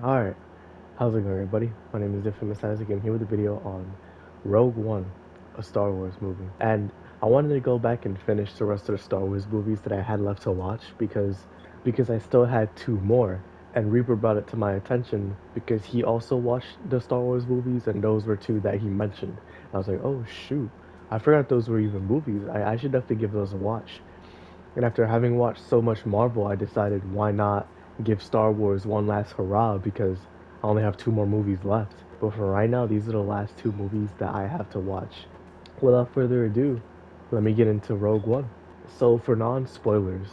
Alright, how's it going, everybody? My name is Infamous Isaac. I'm here with a video on Rogue One, a Star Wars movie. And I wanted to go back and finish the rest of the Star Wars movies that I had left to watch because I still had two more. And Reaper brought it to my attention because he also watched the Star Wars movies, and those were two that he mentioned. I was like, oh shoot, I forgot those were even movies. I should definitely give those a watch. And after having watched so much Marvel, I decided why not give Star Wars one last hurrah because I only have two more movies left. But for right now, these are the last two movies that I have to watch. Without further ado, let me get into Rogue One. So for non-spoilers,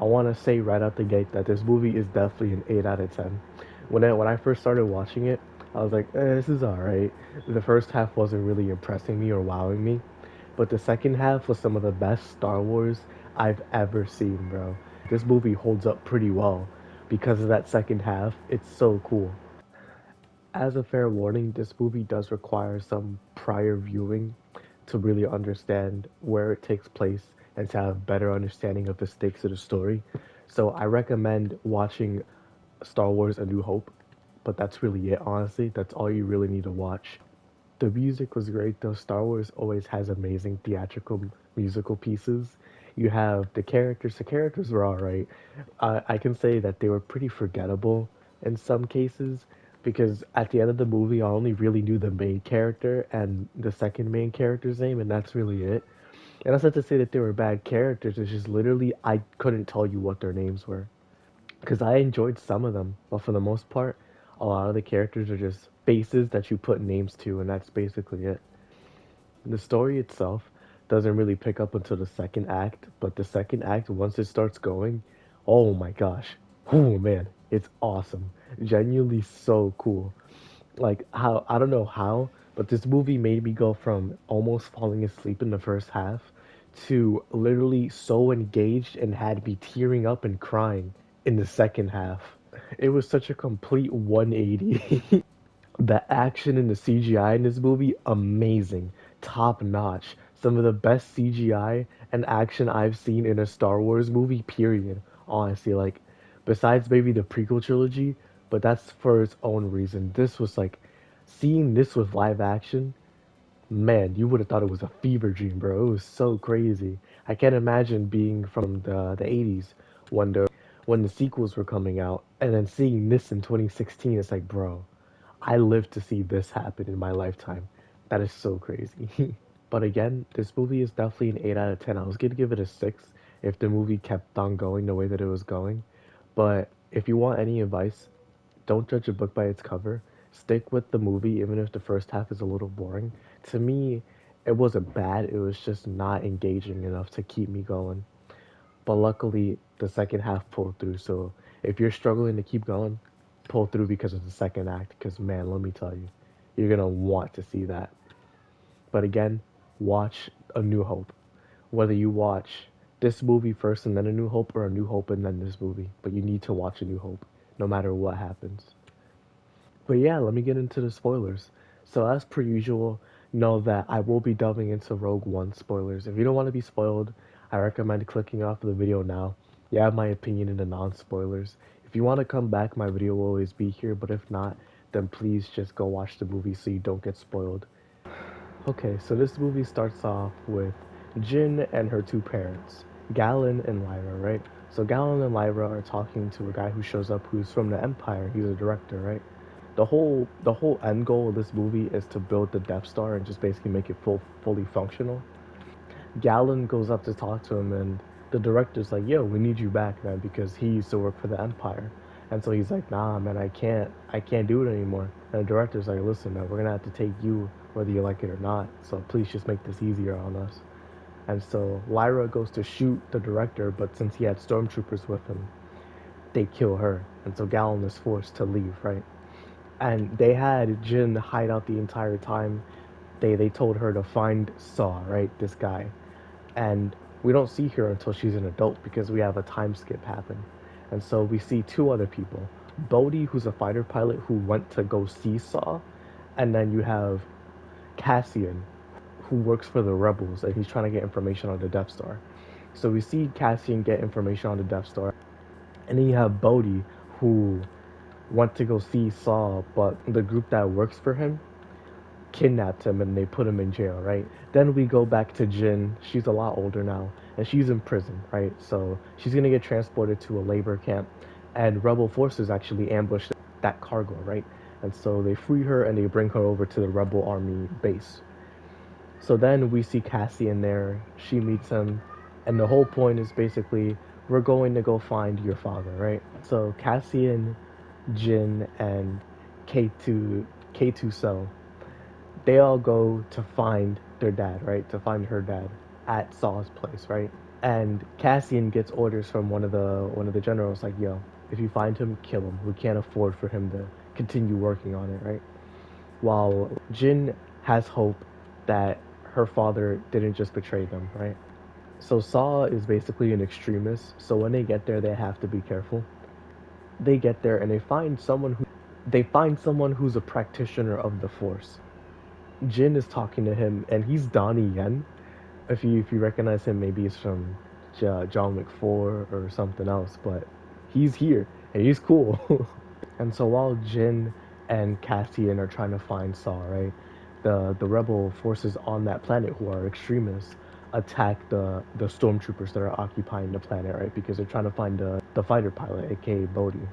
I want to say right out the gate that this movie is definitely an 8 out of 10. When I first started watching it, I was like, this is alright. The first half wasn't really impressing me or wowing me, but the second half was some of the best Star Wars I've ever seen, bro. This movie holds up pretty well because of that second half. It's so cool. As a fair warning, this movie does require some prior viewing to really understand where it takes place and to have better understanding of the stakes of the story. So I recommend watching Star Wars A New Hope, but that's really it, honestly. That's all you really need to watch. The music was great though. Star Wars always has amazing theatrical musical pieces. You have the characters were alright. I can say that they were pretty forgettable in some cases because at the end of the movie, I only really knew the main character and the second main character's name, and that's really it. And that's not to say that they were bad characters, it's just literally I couldn't tell you what their names were because I enjoyed some of them, but for the most part, a lot of the characters are just faces that you put names to, and that's basically it. The story itself doesn't really pick up until the second act, but the second act, once it starts going, oh my gosh, oh man, it's awesome. Genuinely so cool. Like, how, I don't know how, but this movie made me go from almost falling asleep in the first half to literally so engaged and had me tearing up and crying in the second half. It was such a complete 180. The action and the CGI in this movie, amazing, top notch. Some of the best CGI and action I've seen in a Star Wars movie, period. Honestly, like, besides maybe the prequel trilogy, but that's for its own reason. This was like, seeing this with live action, man, you would have thought it was a fever dream, bro. It was so crazy. I can't imagine being from the 80s when the sequels were coming out and then seeing this in 2016. It's like, bro, I lived to see this happen in my lifetime. That is so crazy. But again, this movie is definitely an 8 out of 10. I was gonna give it a 6 if the movie kept on going the way that it was going. But if you want any advice, don't judge a book by its cover. Stick with the movie, even if the first half is a little boring. To me, it wasn't bad, it was just not engaging enough to keep me going. But luckily, the second half pulled through. So if you're struggling to keep going, pull through because of the second act. Because man, let me tell you, you're gonna want to see that. But again, watch A New Hope. Whether you watch this movie first and then A New Hope, or A New Hope and then this movie, but you need to watch A New Hope, no matter what happens. But yeah, let me get into the spoilers. So as per usual, know that I will be delving into Rogue One spoilers. If you don't want to be spoiled, I recommend clicking off the video now. You have my opinion in the non-spoilers. If you want to come back, my video will always be here, but if not, then please just go watch the movie so you don't get spoiled. Okay, so this movie starts off with Jin and her two parents, Galen and Lyra, right? So Galen and Lyra are talking to a guy who shows up who's from the Empire. He's a director, right? The whole end goal of this movie is to build the Death Star and just basically make it fully functional. Galen goes up to talk to him, and the director's like, "Yo, we need you back, man," because he used to work for the Empire. And so he's like, "Nah, man, I can't do it anymore." And the director's like, "Listen, man, we're gonna have to take you whether you like it or not. So please just make this easier on us." And so Lyra goes to shoot the director, but since he had stormtroopers with him, they kill her. And so Galen is forced to leave, right? And they had Jin hide out the entire time. They told her to find Saw, right? This guy. And we don't see her until she's an adult because we have a time skip happen. And so we see two other people. Bodhi, who's a fighter pilot who went to go see Saw, and then you have Cassian, who works for the rebels and he's trying to get information on the Death Star. So we see Cassian get information on the Death Star, and then you have Bodhi, who went to go see Saw, but the group that works for him kidnapped him and they put him in jail, right? Then we go back to Jin. She's a lot older now, and she's in prison, right? So she's gonna get transported to a labor camp, and rebel forces actually ambush that cargo, right? And so they free her and they bring her over to the rebel army base. So then we see Cassie in there. She meets him, and the whole point is basically we're going to go find your father, right? So Cassian, Jin, and K2 K2 Cell, they all go to find their dad, right? To find her dad at Saw's place, right? And Cassian gets orders from one of the generals like, "Yo, if you find him, kill him. We can't afford for him to continue working on it, right?" While Jin has hope that her father didn't just betray them, right? So Saw is basically an extremist, so when they get there, they have to be careful. They get there and they find someone who's a practitioner of the Force. Jin is talking to him, and he's Donnie Yen. If you recognize him, maybe it's from John Wick 4 or something else, but he's here and he's cool. And so while Jin and Cassian are trying to find Saw, right, the rebel forces on that planet who are extremists attack the stormtroopers that are occupying the planet, right, because they're trying to find the fighter pilot, aka Bodhi.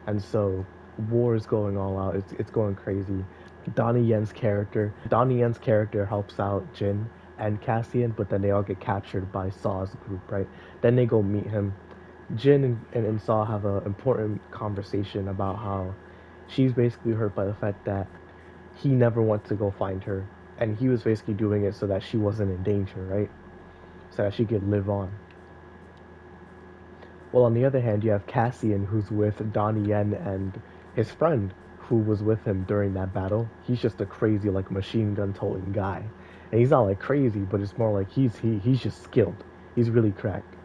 And so war is going all out. It's going crazy. Donnie Yen's character helps out Jin and Cassian, but then they all get captured by Saw's group, right? Then they go meet him. Jin and Saw have an important conversation about how she's basically hurt by the fact that he never went to go find her, and he was basically doing it so that she wasn't in danger, right? So that she could live on. Well, on the other hand, you have Cassian, who's with Donnie Yen and his friend, who was with him during that battle. He's just a crazy, like, machine gun toting guy, and he's not like crazy, but it's more like he's just skilled. He's really cracked.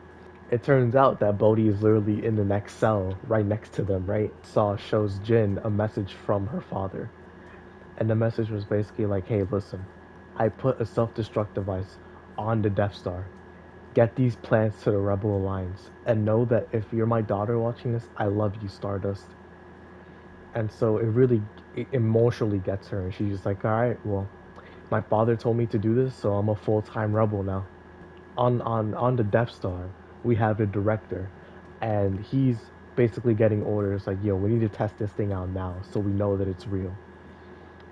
It turns out that Bodhi is literally in the next cell, right next to them, right? Saw shows Jin a message from her father. And the message was basically like, hey, listen, I put a self destruct device on the Death Star. Get these plans to the Rebel Alliance. And know that if you're my daughter watching this, I love you, Stardust. And so it emotionally gets her. And she's just like, all right, well, my father told me to do this, so I'm a full time rebel now. On the Death Star, we have the director, and he's basically getting orders like, "Yo, we need to test this thing out now, so we know that it's real."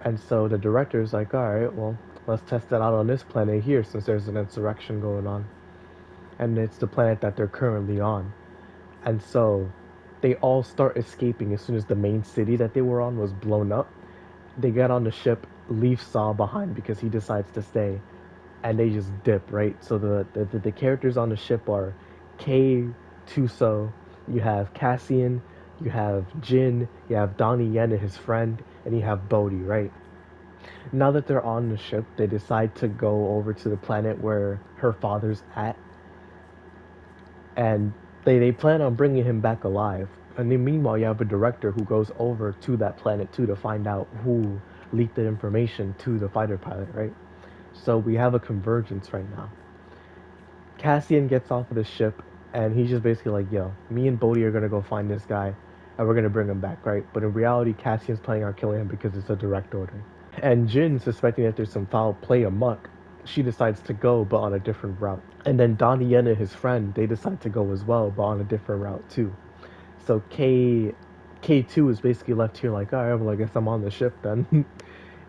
And so the director's like, "All right, well, let's test it out on this planet here, since there's an insurrection going on, and it's the planet that they're currently on." And so they all start escaping as soon as the main city that they were on was blown up. They get on the ship, leave Saw behind because he decides to stay, and they just dip, right? So the characters on the ship are K Tuso, you have Cassian, you have Jin, you have Donnie Yen and his friend, and you have Bodhi, right? Now that they're on the ship, they decide to go over to the planet where her father's at, and they plan on bringing him back alive. And then meanwhile, you have a director who goes over to that planet too to find out who leaked the information to the fighter pilot, right? So we have a convergence right now. Cassian gets off of the ship and he's just basically like, yo, me and Bodhi are gonna go find this guy and we're gonna bring him back, right? But in reality, Cassian's planning on killing him because it's a direct order. And Jin, suspecting that there's some foul play amok, she decides to go, but on a different route. And then Donnie Yen and his friend, they decide to go as well, but on a different route too. So K2 is basically left here like, all right, well, I guess I'm on the ship then.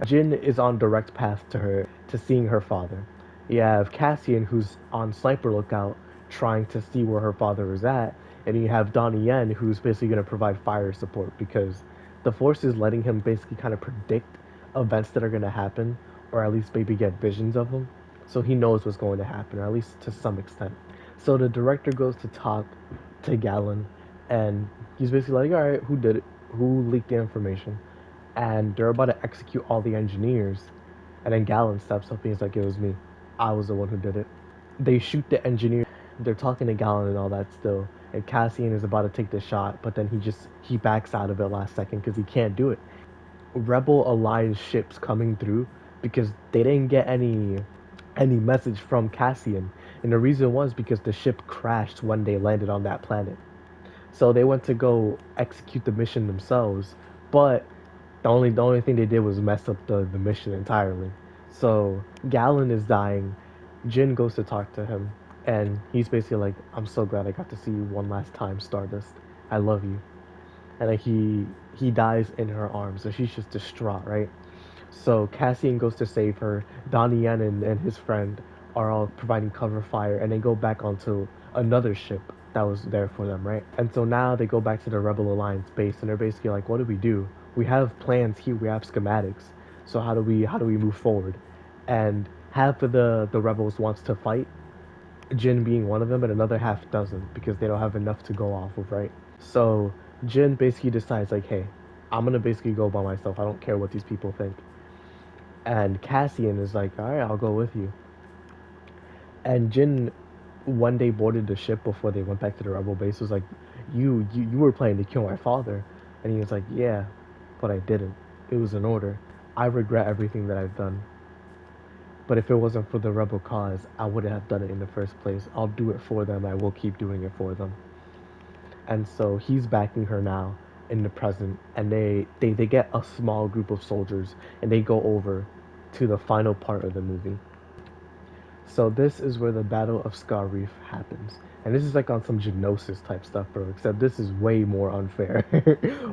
Jin is on direct path to seeing her father. You have Cassian who's on sniper lookout trying to see where her father is at, and you have Donnie Yen who's basically going to provide fire support because the force is letting him basically kind of predict events that are going to happen, or at least maybe get visions of them, so he knows what's going to happen, or at least to some extent. So the director goes to talk to Galen, and he's basically like, all right, who did it? Who leaked the information? And they're about to execute all the engineers. And then Galen steps up and he's like, it was me. I was the one who did it. They shoot the engineer. They're talking to Galen and all that still. And Cassian is about to take the shot, but then he backs out of it last second because he can't do it. Rebel Alliance ships coming through because they didn't get any message from Cassian. And the reason was because the ship crashed when they landed on that planet. So they went to go execute the mission themselves, but the only thing they did was mess up the mission entirely. So Galen is dying. Jin goes to talk to him, and he's basically like, "I'm so glad I got to see you one last time, Stardust. I love you." And like he dies in her arms, so she's just distraught, right? So Cassian goes to save her. Donnie Yen and his friend are all providing cover fire, and they go back onto another ship that was there for them, right? And so now they go back to the Rebel Alliance base, and they're basically like, "What do we do? We have plans here. We have schematics. So how do we move forward?" And half of the rebels wants to fight, Jin being one of them, and another half doesn't because they don't have enough to go off of, right? So Jin basically decides like, "Hey, I'm gonna basically go by myself. I don't care what these people think." And Cassian is like, all right, I'll go with you. And Jin, one day boarded the ship before they went back to the rebel base, was like, you were planning to kill my father. And he was like, yeah, but I didn't. It was an order. I regret everything that I've done. But if it wasn't for the rebel cause, I wouldn't have done it in the first place. I'll do it for them. I will keep doing it for them. And so he's backing her now in the present, and they get a small group of soldiers, and they go over to the final part of the movie. So this is where the Battle of Scar Reef happens. And this is like on some Genosis type stuff, bro. Except this is way more unfair.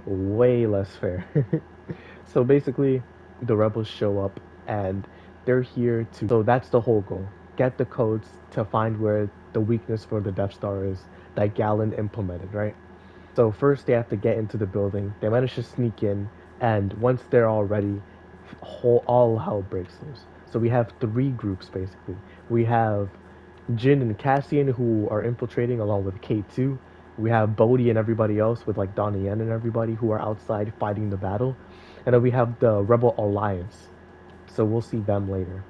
Way less fair. So basically, the rebels show up and they're here to. So that's the whole goal. Get the codes to find where the weakness for the Death Star is that Galen implemented, right? So first they have to get into the building. They manage to sneak in, and once they're all ready, all hell breaks loose. So we have three groups basically. We have Jin and Cassian who are infiltrating along with K2. We have Bodhi and everybody else with like Donnie Yen and everybody who are outside fighting the battle. And then we have the Rebel Alliance. So we'll see them later.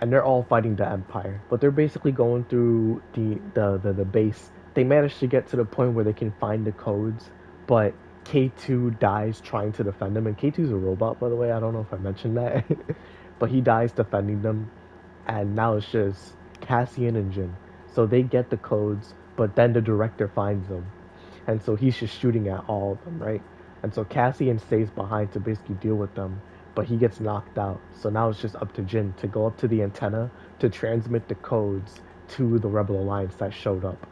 And they're all fighting the Empire. But they're basically going through the base. They manage to get to the point where they can find the codes, but K2 dies trying to defend them. And K2's a robot, by the way. I don't know if I mentioned that. But he dies defending them, and now it's just Cassian and Jin. So they get the codes, but then the director finds them, and so he's just shooting at all of them, right? And so Cassian stays behind to basically deal with them, but he gets knocked out. So now it's just up to Jin to go up to the antenna to transmit the codes to the Rebel Alliance that showed up.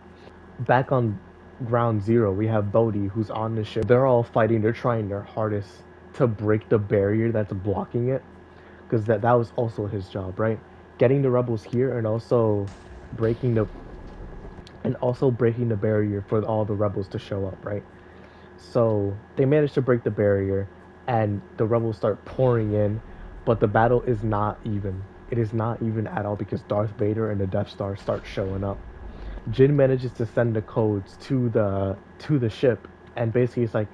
Back on ground zero, we have Bodhi who's on the ship. They're all fighting. They're trying their hardest to break the barrier that's blocking it, because that was also his job, right? Getting the rebels here breaking the breaking the barrier for all the rebels to show up, right? So they managed to break the barrier, and the rebels start pouring in, but the battle is not even. It is not even at all because Darth Vader and the Death Star start showing up. Jin manages to send the codes to the ship, and basically it's like,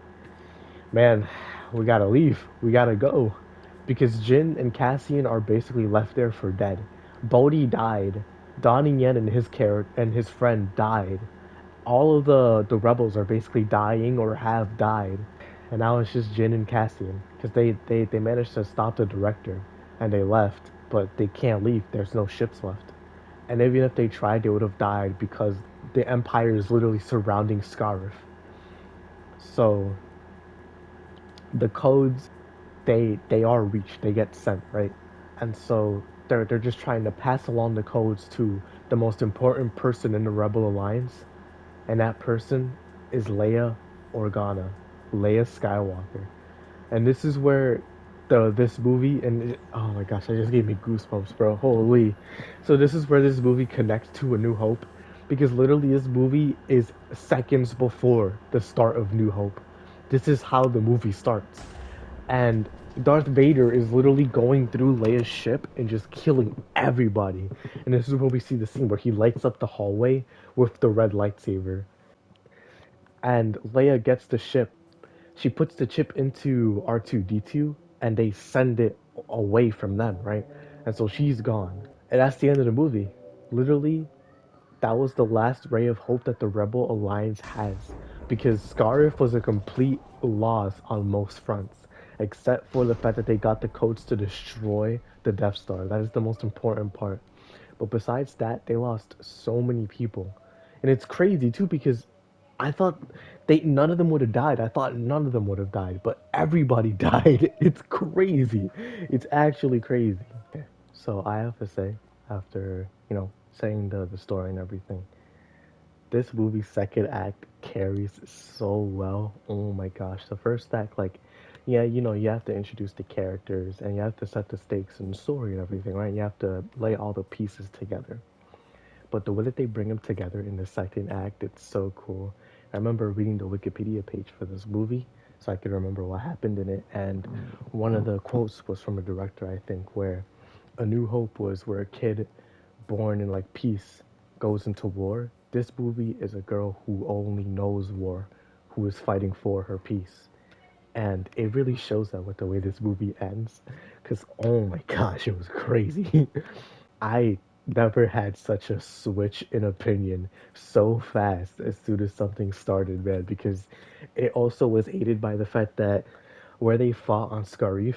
man, we gotta leave. We gotta go. Because Jin and Cassian are basically left there for dead. Bodhi died. Donnie Yen and his friend died. All of the rebels are basically dying or have died. And now it's just Jin and Cassian. Because they managed to stop the director and they left, but they can't leave. There's no ships left. And even if they tried, they would have died because the Empire is literally surrounding Scarif. So the codes, they are reached, they get sent, right? And so they're just trying to pass along the codes to the most important person in the Rebel Alliance, and that person is Leia Organa, Leia Skywalker. And this is where this movie oh my gosh, I just gave me goosebumps, bro. Holy. So this is where this movie connects to A New Hope, because literally this movie is seconds before the start of New Hope. This is how the movie starts. And Darth Vader is literally going through Leia's ship and just killing everybody. And this is where we see the scene where he lights up the hallway with the red lightsaber. And Leia gets the ship. She puts the chip into R2D2 and they send it away from them, right? And so she's gone. And that's the end of the movie. Literally, that was the last ray of hope that the Rebel Alliance has, because Scarif was a complete loss on most fronts, except for the fact that they got the codes to destroy the Death Star. That is the most important part. But besides that, they lost so many people. And it's crazy too because I thought they none of them would have died. I thought none of them would have died, but everybody died. It's crazy. It's actually crazy. Okay. So I have to say, after, saying the story and everything, this movie's second act carries so well. Oh my gosh. The first act, like, yeah, you have to introduce the characters and you have to set the stakes and story and everything, right? You have to lay all the pieces together. But the way that they bring them together in the second act, it's so cool. I remember reading the Wikipedia page for this movie so I could remember what happened in it. And one of the quotes was from a director, I think, where A New Hope was where a kid born in like peace goes into war. This movie is a girl who only knows war, who is fighting for her peace. And it really shows that with the way this movie ends. Because, oh my gosh, it was crazy. I never had such a switch in opinion so fast as soon as something started, man, because it also was aided by the fact that where they fought on Scarif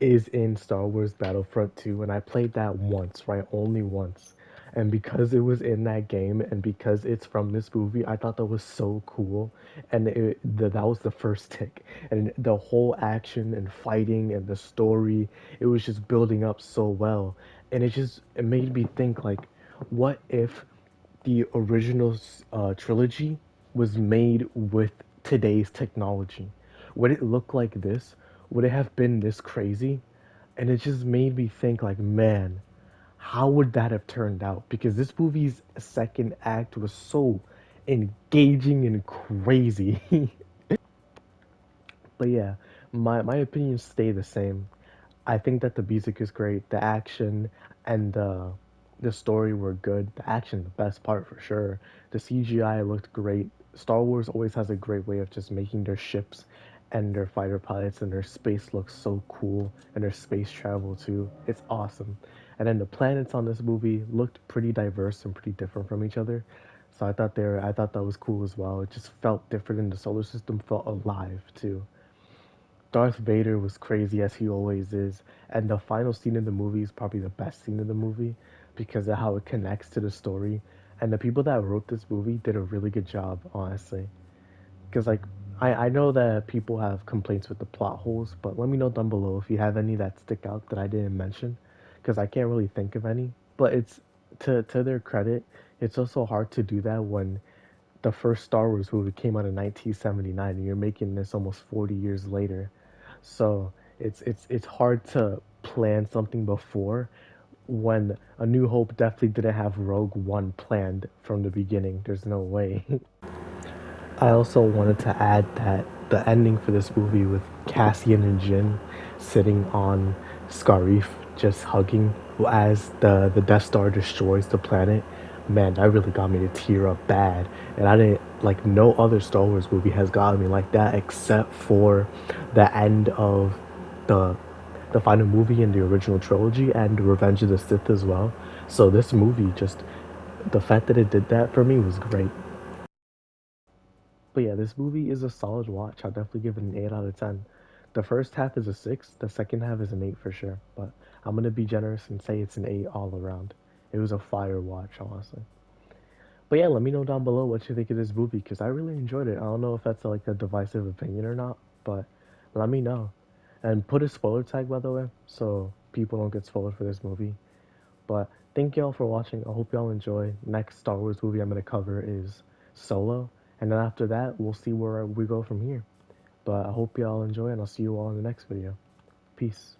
is in Star Wars Battlefront 2, and I played that once, right? Only once. And because it was in that game and because it's from this movie, I thought that was so cool. And that was the first tick. And the whole action and fighting and the story, it was just building up so well. And it made me think like, what if the original trilogy was made with today's technology? Would it look like this? Would it have been this crazy? And it just made me think like, man, how would that have turned out? Because this movie's second act was so engaging and crazy. But yeah, my opinions stay the same. I think that the music is great, the action and the story were good. The action, the best part for sure. The CGI looked great. Star Wars always has a great way of just making their ships and their fighter pilots and their space look so cool and their space travel too. It's awesome. And then the planets on this movie looked pretty diverse and pretty different from each other. So I thought that was cool as well. It just felt different and the solar system felt alive too. Darth Vader was crazy as he always is, and the final scene in the movie is probably the best scene in the movie because of how it connects to the story. And the people that wrote this movie did a really good job, honestly. Because like I know that people have complaints with the plot holes, but let me know down below if you have any that stick out that I didn't mention, because I can't really think of any. But it's to their credit, it's also hard to do that when the first Star Wars movie came out in 1979 and you're making this almost 40 years later. So it's hard to plan something before when A New Hope definitely didn't have Rogue One planned from the beginning. There's no way. I also wanted to add that the ending for this movie with Cassian and Jin sitting on Scarif just hugging as the Death Star destroys the planet, man, that really got me to tear up bad. And I didn't like no other Star Wars movie has gotten me like that except for the end of the the final movie in the original trilogy and Revenge of the Sith as well. So this movie just the fact that it did that for me was great. But yeah, this movie is a solid watch. I'll definitely give it an 8 out of 10. The first half is a 6, the second half is an 8 for sure. But I'm gonna be generous and say it's an 8 all around. It was a fire watch, honestly. But yeah, let me know down below what you think of this movie because I really enjoyed it. I don't know if that's like a divisive opinion or not, but let me know. And put a spoiler tag by the way, so people don't get spoiled for this movie. But thank y'all for watching. I hope y'all enjoy. Next Star Wars movie I'm gonna cover is Solo, and then after that we'll see where we go from here. But I hope y'all enjoy, and I'll see you all in the next video. Peace.